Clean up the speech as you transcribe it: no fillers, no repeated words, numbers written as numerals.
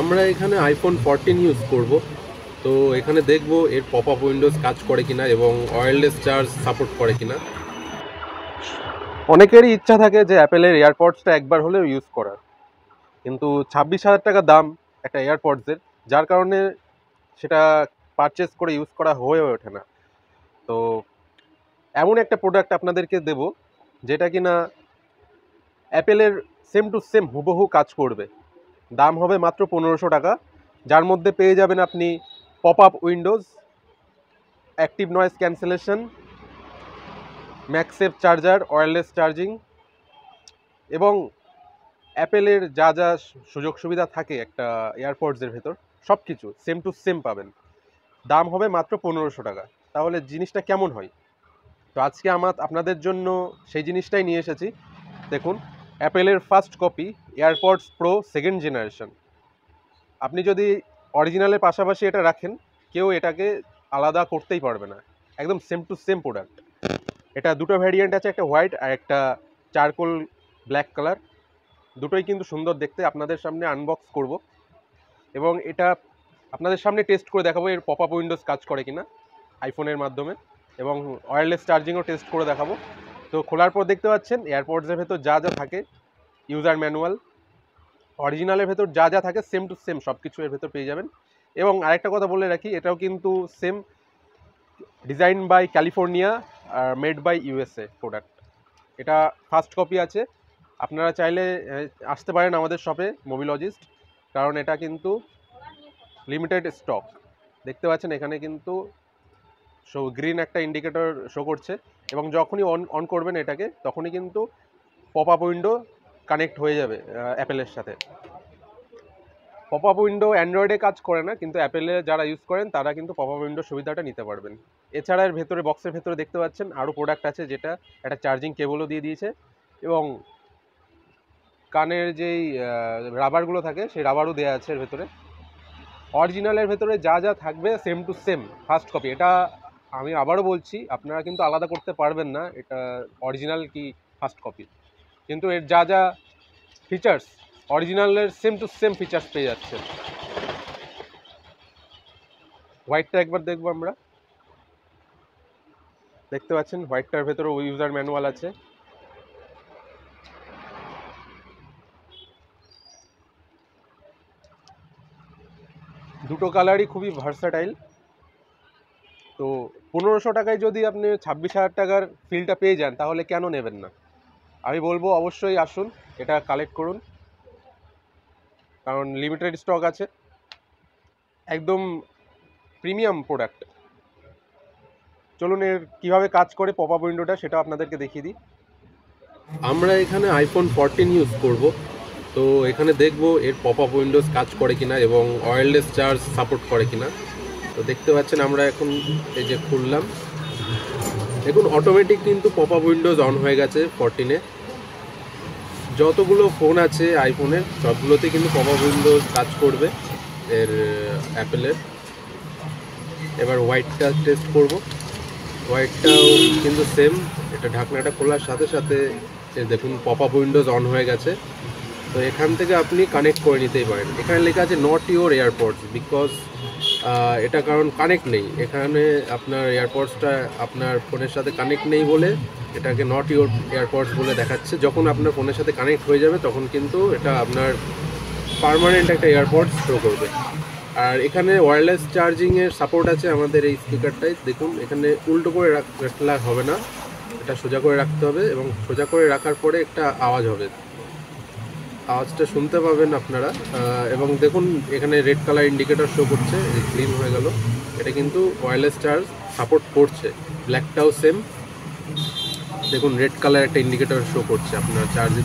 আমরা এখানে iPhone 14 use করব। তো এখানে দেখব এর পপ আপ উইন্ডোজ কাজ করে কিনা এবং ওয়্যারলেস চার্জ সাপোর্ট করে কিনা। অনেকেরই ইচ্ছা থাকে যে অ্যাপেলের এয়ারপডসটা একবার হলেও ইউজ করার, কিন্তু 26,000 টাকা দাম একটা এয়ারপডসের, যার কারণে সেটা পারচেস করে ইউজ করা হয়ে ওঠে না। তো এমন একটা প্রোডাক্ট আপনাদেরকে দেব যেটা কিনা অ্যাপেলের সেম টু সেম হুবহু কাজ করবে। দাম হবে মাত্র 1500 টাকা, যার মধ্যে পেয়ে যাবেন আপনি pop up windows, active noise cancellation, MagSafe charger, wireless charging এবং অ্যাপেলের যা যা সুযোগ সুবিধা থাকে একটা এয়ারপডসের ভেতর সব কিছু সেম টু সেম পাবেন। দাম হবে মাত্র 1500 টাকা। তাহলে জিনিসটা কেমন হয়? তো আজকে আপনাদের জন্য সেই জিনিসটাই নিয়ে এসেছি। দেখুন, অ্যাপেলের first copy AirPods Pro second generation. আপনি যদি অরিজিনালের পাশাপাশি এটা রাখেন, কেউ এটাকে আলাদা করতেই পারবে না, একদম সেম টু সেম প্রোডাক্ট। এটা দুটো ভ্যারিয়েন্ট আছে, একটা হোয়াইট আর একটা চারকোল ব্ল্যাক কালার। দুটোই কিন্তু সুন্দর দেখতে। আপনাদের সামনে আনবক্স করব এবং এটা আপনাদের সামনে টেস্ট করে দেখাবো এর পপ আপ উইন্ডোজ কাজ করে কিনা আইফোনের মাধ্যমে, এবং ওয়্যারলেস চার্জিংও টেস্ট করে দেখাবো। তো খোলার পর দেখতে পাচ্ছেন এয়ারপডসের ভেতর যা যা থাকে, ইউজার ম্যানুয়াল, অরিজিনালের ভেতর যা যা থাকে সেম টু সেম সব কিছু এর ভেতর পেয়ে যাবেন। এবং আরেকটা কথা বলে রাখি, এটাও কিন্তু সেম ডিজাইন বাই ক্যালিফোর্নিয়া আর মেড বাই ইউএসএ প্রোডাক্ট। এটা ফার্স্ট কপি আছে। আপনারা চাইলে আসতে পারেন আমাদের শপে মোবিলজিস্ট, কারণ এটা কিন্তু লিমিটেড স্টক। দেখতে পাচ্ছেন এখানে কিন্তু গ্রিন একটা ইন্ডিকেটর শো করছে, এবং যখনই অন করবেন এটাকে তখনই কিন্তু পপ আপ উইন্ডো কানেক্ট হয়ে যাবে অ্যাপেলের সাথে। পপ আপ উইন্ডো অ্যান্ড্রয়েডে কাজ করে না, কিন্তু অ্যাপেলে যারা ইউজ করেন তারা কিন্তু পপ আপ উইন্ডোর সুবিধাটা নিতে পারবেন। এছাড়া এর ভেতরে বক্সের ভেতরে দেখতে পাচ্ছেন আরও প্রোডাক্ট আছে, যেটা একটা চার্জিং কেবলও দিয়ে দিয়েছে, এবং কানের যেই রাবারগুলো থাকে সেই রাবারও দেওয়া আছে এর ভেতরে। অরিজিনালের ভেতরে যা যা থাকবে same to same first copy. এটা আমি আবারও বলছি, আপনারা কিন্তু আলাদা করতে পারবেন না এটা অরিজিনাল কি ফার্স্ট কপি, কিন্তু এর যা যা ফিচার্স অরিজিনালের সেম টু সেম ফিচার্স পেয়ে যাচ্ছে। হোয়াইটটা একবার দেখবো আমরা। দেখতে পাচ্ছেন হোয়াইটটার ভেতরে ইউজার ম্যানুয়াল আছে। দুটো কালারই খুবই ভার্সাটাইল। তো 1500 টাকায় যদি আপনি 26,000 টাকার ফিলটা পেয়ে যান, তাহলে কেন নেবেন না? আমি বলবো অবশ্যই আসুন, এটা কালেক্ট করুন, কারণ লিমিটেড স্টক আছে, একদম প্রিমিয়াম প্রোডাক্ট। চলুন এর কীভাবে কাজ করে পপ আপ উইন্ডোটা সেটা আপনাদেরকে দেখিয়ে দিই। আমরা এখানে আইফোন 14 ইউজ করব। তো এখানে দেখব এর পপ আপ উইন্ডোজ কাজ করে কিনা এবং ওয়্যারলেস চার্জ সাপোর্ট করে কিনা। তো দেখতে পাচ্ছেন আমরা এখন এই যে খুললাম, দেখুন অটোমেটিক কিন্তু পপ আপ উইন্ডোজ অন হয়ে গেছে 14-এ। যতগুলো ফোন আছে আইফোনের সবগুলোতে কিন্তু পপ আপ উইন্ডোজ কাজ করবে এর অ্যাপেলের। এবার হোয়াইটটা টেস্ট করব। হোয়াইটটাও কিন্তু সেম, এটা ঢাকনাটা খোলার সাথে সাথে দেখুন পপ আপ উইন্ডোজ অন হয়ে গেছে। তো এখান থেকে আপনি কানেক্ট করে নিতেই পারেন। এখানে লেখা আছে নট ইউর এয়ারপডস, বিকজ এটা কারণ কানেক্ট নেই এখানে, আপনার এয়ারপডসটা আপনার ফোনের সাথে কানেক্ট নেই বলে এটাকে নট ইউর এয়ারপডস বলে দেখাচ্ছে। যখন আপনার ফোনের সাথে কানেক্ট হয়ে যাবে তখন কিন্তু এটা আপনার পার্মানেন্ট একটা এয়ারপডস শো করবে। আর এখানে ওয়্যারলেস চার্জিংয়ের সাপোর্ট আছে আমাদের এই স্পিকারটায়। দেখুন এখানে উল্টো করে রাখলে হবে না, এটা সোজা করে রাখতে হবে, এবং সোজা করে রাখার পরে একটা আওয়াজ হবে, আওয়াজটা শুনতে পাবেন আপনারা। এবং দেখুন এখানে রেড কালার ইন্ডিকেটর শো করছে, ক্লিন হয়ে গেল। এটা কিন্তু ওয়্যারলেস চার্জ সাপোর্ট করছে। ব্ল্যাকটাও সেম, দেখুন রেড কালার একটা ইন্ডিকেটর শো করছে আপনার চার্জে।